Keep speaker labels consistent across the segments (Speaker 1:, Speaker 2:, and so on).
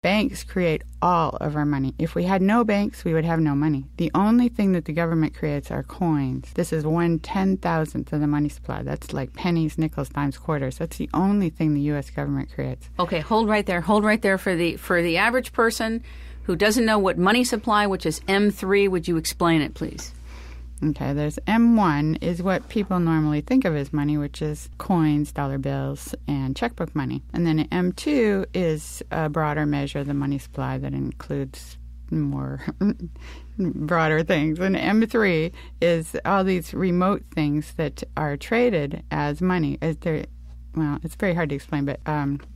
Speaker 1: Banks create all of our money. If we had no banks, we would have no money. The only thing that the government creates are coins. This is 1/10,000th of the money supply. That's like pennies, nickels, dimes, quarters. That's the only thing the U.S. government creates.
Speaker 2: Okay, hold right there. Hold right there. For the average person who doesn't know what money supply, which is M3, would you explain it, please?
Speaker 1: Okay, there's M1 is what people normally think of as money, which is coins, dollar bills, and checkbook money. And then M2 is a broader measure of the money supply that includes more broader things. And M3 is all these remote things that are traded as money. Well, it's very hard to explain, but...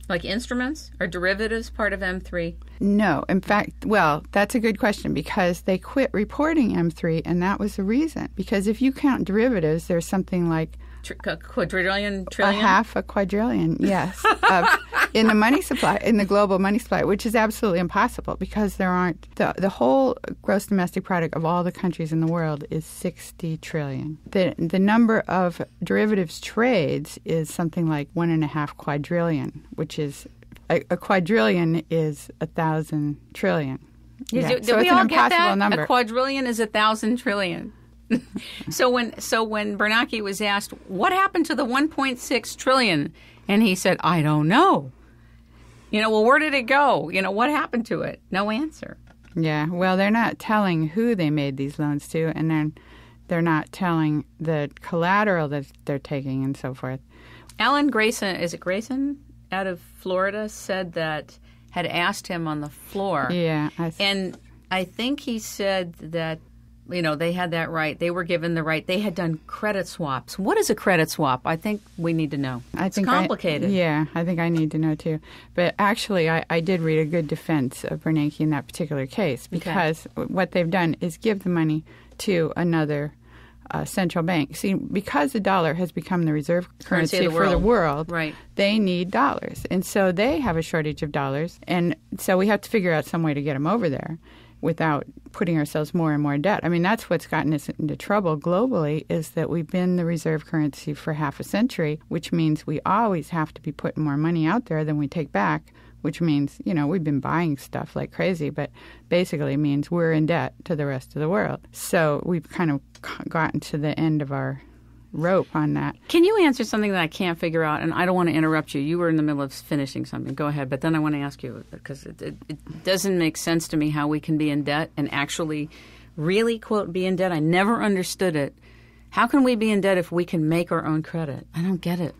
Speaker 2: like instruments? Are derivatives part of M3?
Speaker 1: No. In fact, well, that's a good question because they quit reporting M3, and that was the reason. Because if you count derivatives, there's something like...
Speaker 2: Quadrillion, trillion?
Speaker 1: A half a quadrillion, yes, in the money supply, in the global money supply, which is absolutely impossible because there aren't... The whole gross domestic product of all the countries in the world is 60 trillion. The number of derivatives trades is something like 1.5 quadrillion, which is... A quadrillion is 1,000 trillion.
Speaker 2: Yeah.
Speaker 1: So
Speaker 2: Did
Speaker 1: it's
Speaker 2: we
Speaker 1: an
Speaker 2: all
Speaker 1: impossible
Speaker 2: get that?
Speaker 1: number.
Speaker 2: A quadrillion is 1,000 trillion. So when Bernanke was asked, what happened to the 1.6 trillion? And he said, I don't know. Well, where did it go? What happened to it? No answer.
Speaker 1: Yeah, well, they're not telling who they made these loans to, and then they're not telling the collateral that they're taking and so forth.
Speaker 2: Alan Grayson, is it Grayson, out of Florida, had asked him on the floor.
Speaker 1: Yeah.
Speaker 2: And I think he said that, they had that right. They were given the right. They had done credit swaps. What is a credit swap? I think we need to know. It's complicated.
Speaker 1: I think I need to know too. But actually, I did read a good defense of Bernanke in that particular case because what they've done is give the money to another central bank. See, because the dollar has become the reserve currency for the world,
Speaker 2: right.
Speaker 1: They need dollars. And so they have a shortage of dollars. And so we have to figure out some way to get them over there without putting ourselves more and more in debt. I mean, that's what's gotten us into trouble globally is that we've been the reserve currency for half a century, which means we always have to be putting more money out there than we take back, which means, we've been buying stuff like crazy, but basically means we're in debt to the rest of the world. So we've kind of gotten to the end of our rope on that.
Speaker 2: Can you answer something that I can't figure out? And I don't want to interrupt you. You were in the middle of finishing something. Go ahead. But then I want to ask you, because it doesn't make sense to me how we can be in debt and actually really, quote, be in debt. I never understood it. How can we be in debt if we can make our own credit? I don't get it.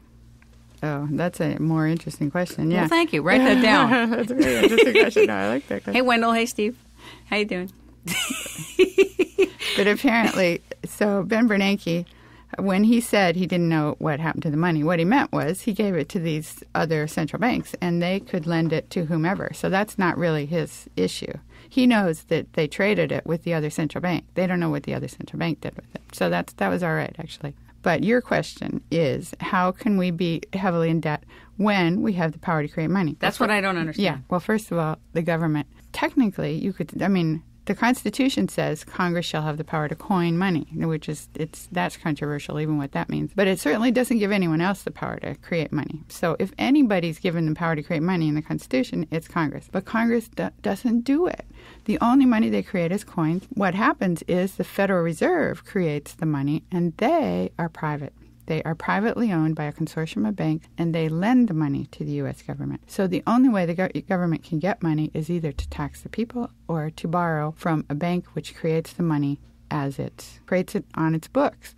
Speaker 1: Oh, that's a more interesting question. Yeah.
Speaker 2: Well, thank you. Write that down.
Speaker 1: That's a very interesting question. No, I like that question.
Speaker 2: Hey, Wendell. Hey, Steve. How you doing?
Speaker 1: But apparently, so Ben Bernanke, when he said he didn't know what happened to the money, what he meant was he gave it to these other central banks, and they could lend it to whomever. So that's not really his issue. He knows that they traded it with the other central bank. They don't know what the other central bank did with it. So that was all right, actually. But your question is, how can we be heavily in debt when we have the power to create money?
Speaker 2: That's what I don't understand.
Speaker 1: Yeah. Well, first of all, the government, technically, the Constitution says Congress shall have the power to coin money, which is, that's controversial, even what that means. But it certainly doesn't give anyone else the power to create money. So if anybody's given the power to create money in the Constitution, it's Congress. But Congress doesn't do it. The only money they create is coins. What happens is the Federal Reserve creates the money, and they are private. They are privately owned by a consortium of banks, and they lend the money to the U.S. government. So the only way the government can get money is either to tax the people or to borrow from a bank which creates the money as it creates it on its books.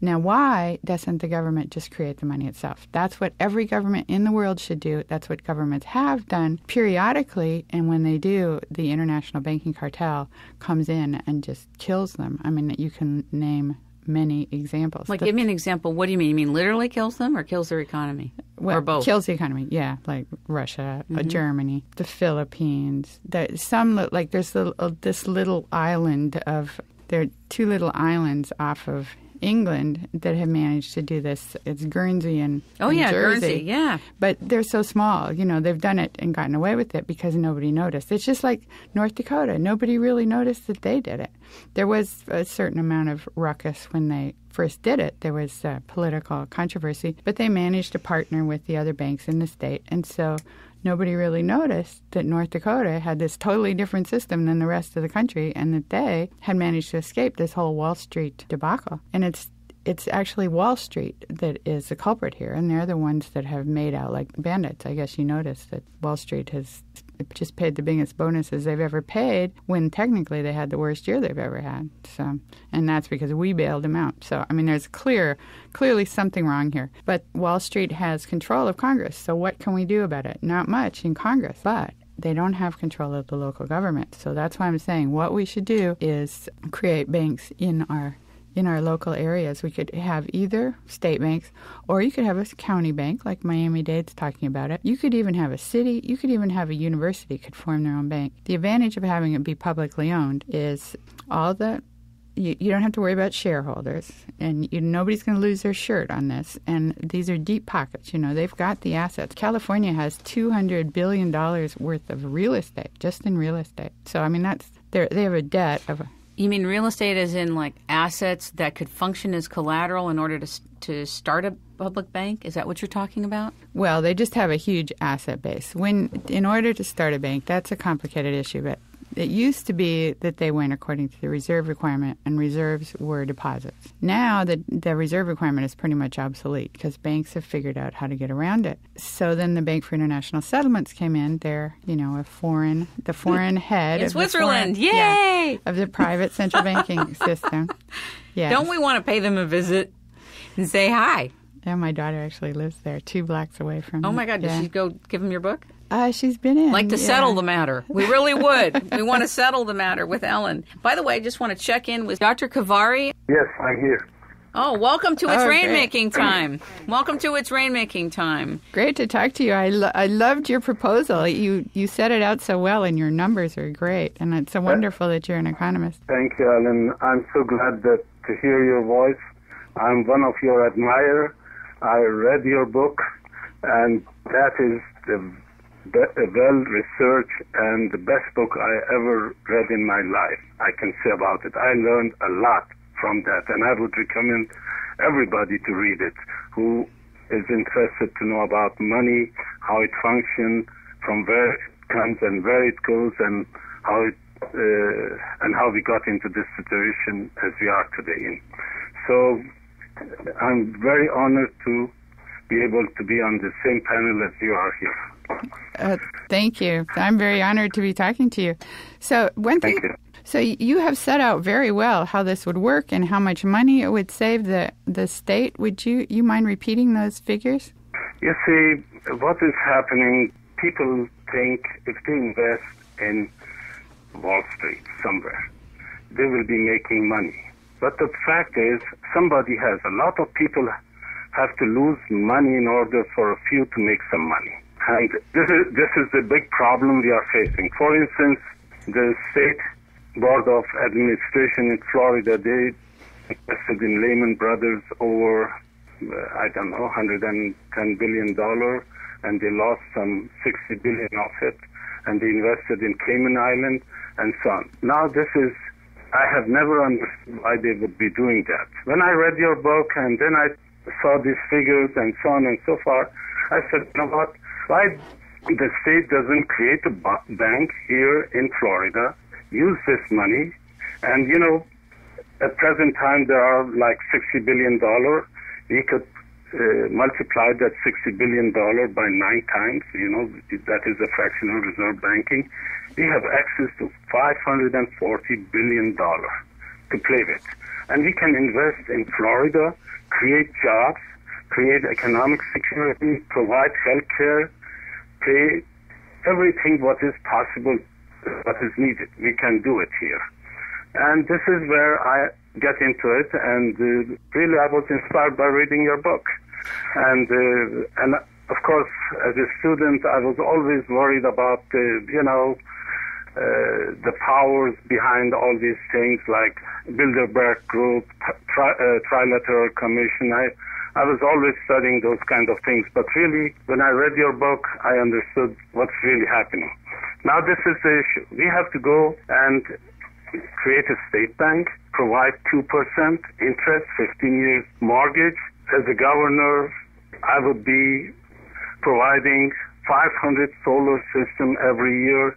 Speaker 1: Now, why doesn't the government just create the money itself? That's what every government in the world should do. That's what governments have done periodically, and when they do, the international banking cartel comes in and just kills them. I mean, you can name many examples.
Speaker 2: Like, give me an example. What do you mean? You mean literally kills them or kills their economy?
Speaker 1: Well,
Speaker 2: or both?
Speaker 1: Kills the economy, yeah, like Russia, Germany, the Philippines. There's this little island of... There are two little islands off of England that have managed to do this. It's Guernsey and Jersey.
Speaker 2: Guernsey, yeah.
Speaker 1: But they're so small. They've done it and gotten away with it because nobody noticed. It's just like North Dakota. Nobody really noticed that they did it. There was a certain amount of ruckus when they first did it. There was political controversy, but they managed to partner with the other banks in the state, and so nobody really noticed that North Dakota had this totally different system than the rest of the country, and that they had managed to escape this whole Wall Street debacle. And it's actually Wall Street that is the culprit here, and they're the ones that have made out like bandits. I guess you noticed that Wall Street has just paid the biggest bonuses they've ever paid when technically they had the worst year they've ever had. So, and that's because we bailed them out. So, I mean, there's clearly something wrong here. But Wall Street has control of Congress. So what can we do about it? Not much in Congress, but they don't have control of the local government. So that's why I'm saying what we should do is create banks in our local areas. We could have either state banks, or you could have a county bank like Miami-Dade's talking about it. You could even have a city. You could even have a university could form their own bank. The advantage of having it be publicly owned is you don't have to worry about shareholders, and nobody's going to lose their shirt on this. And these are deep pockets. They've got the assets. California has $200 billion worth of real estate, just in real estate. So, I mean, they have a debt of...
Speaker 2: You mean real estate as in like assets that could function as collateral in order to start a public bank? Is that what you're talking about?
Speaker 1: Well, they just have a huge asset base. In order to start a bank, that's a complicated issue, but it used to be that they went according to the reserve requirement, and reserves were deposits. Now the reserve requirement is pretty much obsolete because banks have figured out how to get around it. So then the Bank for International Settlements came in. They're, the foreign head
Speaker 2: in
Speaker 1: of
Speaker 2: Switzerland.
Speaker 1: Yay! Of the private central banking system. Yes.
Speaker 2: Don't we want to pay them a visit and say hi?
Speaker 1: Yeah, my daughter actually lives there, 2 blocks away from
Speaker 2: Oh, my God. Did she go give them your book?
Speaker 1: She's been in.
Speaker 2: Like to settle the matter. We really would. We want to settle the matter with Ellen. By the way, I just want to check in with Dr. Khavari.
Speaker 3: Yes, I'm here.
Speaker 2: Oh, welcome to It's Rainmaking Time. Welcome to It's Rainmaking Time.
Speaker 1: Great to talk to you. I loved your proposal. You set it out so well, and your numbers are great. And it's so wonderful that you're an economist.
Speaker 3: Thank you, Ellen. I'm so glad to hear your voice. I'm one of your admirers. I read your book, and that is a well-researched and the best book I ever read in my life, I can say about it. I learned a lot from that, and I would recommend everybody to read it who is interested to know about money, how it functions, from where it comes and where it goes, and how we got into this situation as we are today in. So I'm very honored to be able to be on the same panel as you are here.
Speaker 1: Thank you. I'm very honored to be talking to you. So
Speaker 3: Thank you.
Speaker 1: So you have set out very well how this would work and how much money it would save the state. Would you mind repeating those figures?
Speaker 3: You see, what is happening, people think if they invest in Wall Street somewhere, they will be making money. But the fact is, a lot of people have to lose money in order for a few to make some money. And this is the big problem we are facing. For instance, the State Board of Administration in Florida, they invested in Lehman Brothers over, $110 billion, and they lost some $60 billion of it, and they invested in Cayman Island and so on. Now I have never understood why they would be doing that. When I read your book and then I saw these figures and so on and so forth, I said, you know what, why the state doesn't create a bank here in Florida, use this money, and, at present time there are like $60 billion. We could multiply that $60 billion by 9 times, that is a fractional reserve banking. We have access to $540 billion to play with. And we can invest in Florida, create jobs, create economic security, provide health care, pay everything what is possible, what is needed. We can do it here. And this is where I get into it, and really I was inspired by reading your book. And of course, as a student, I was always worried about, the powers behind all these things like Bilderberg Group, Trilateral Commission. I was always studying those kind of things, but really, when I read your book, I understood what's really happening. Now this is the issue. We have to go and create a state bank, provide 2% interest, 15 years mortgage. As a governor, I would be providing 500 solar system every year,